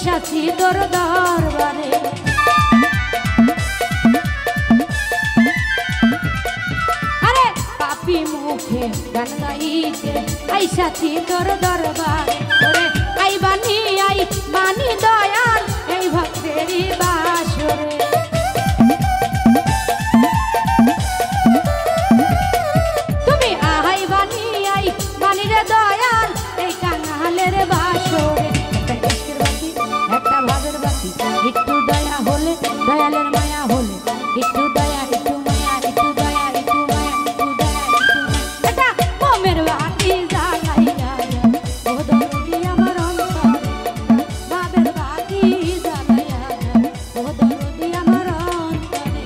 আইসাছি তোর দরবারে। আরে পাপি মুখে গান গাইতে আইসাছি তোর দরবারে। ওরে আই বানি দয়াল এই ভক্তেরই বাসরে। তুমি আই বানি রে দয়াল এই কাঙালের বাসরে। একটা ভাবের বাতি একটু দয়া হলে, দয়ালের মায়া হলে, একটু দয়া একটু মায়া, একটু দয়া একটু মায়া, একটু দয়া একটু মায়া। এটা মোমের বাতি জ্বালাইয়া ও দরদি আমার অন্তরে। ভাবের বাতি জ্বালাইয়া ও দরদি আমার অন্তরে।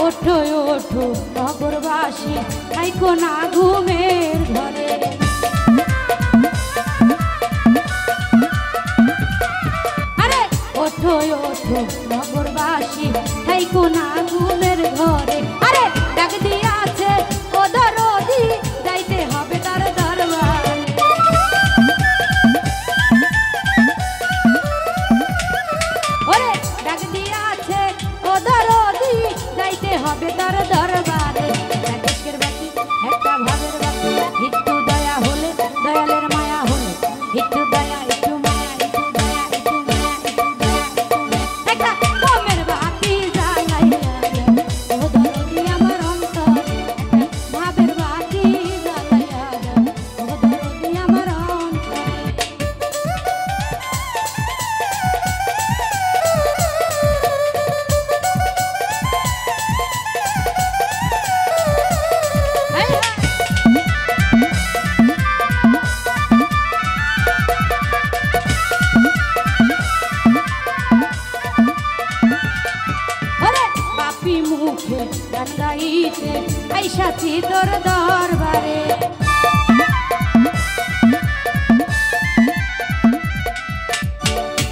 ওঠো ওঠো নগরবাসী থাইকো না ঘুমের ঘরে। আরে ওঠো ওঠো নগরবাসী থাইকো না ঘুমের ঘরে। আরে ডাক দিয়াছে ও দরদি যাইতে হবে তার দরবারে। ওরে ডাক দিয়াছে ও দরদি যাইতে হবে তার দরবারে। দেশের বাতি একটা ভাবের বাতি একটু দয়া হলে, দয়ালের মায়া হলে, একটু দয়া একটু মায়া, একটু দয়া একটু মায়া, একটু দয়া একটু মায়া। একটা মোমের বাতি জ্বালাইয়া ও দরদি আমার অন্তরে। একটা ভাবের বাতি জ্বালাইয়া ও দরদি আমার অন্তরে। মুখে গান গাইতে আইসাছি তোর দরবারে।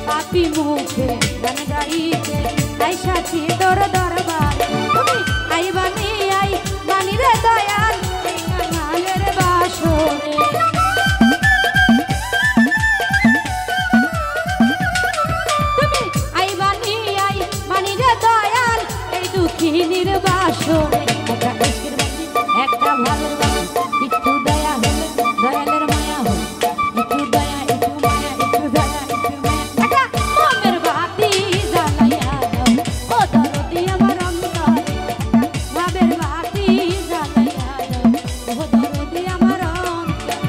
পাপি মুখে গান গাইতে আইসাছি তোর দরবারে। তুমি আই বানি রে দয়াল এই কাঙালের বাসরে। তুমি আই বানি রে দয়াল এই দুঃখিনীর বাসরে। একটা দেশের বাতি একটা ভাবের বাতি একটু দয়া হলে, দয়ালের মায়া হলে, একটু দয়া একটু মায়া, একটু দয়া একটু মায়া। একটা মোমের বাতি জ্বালাইয়া ও দরদি আমার অন্তরে। ভাবের বাতি জ্বালাইয়া ও দরদি আমার অন্তরে।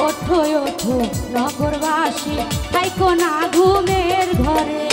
ওঠো ওঠো নগরবাসী থাইকো না ঘুমের ঘরে।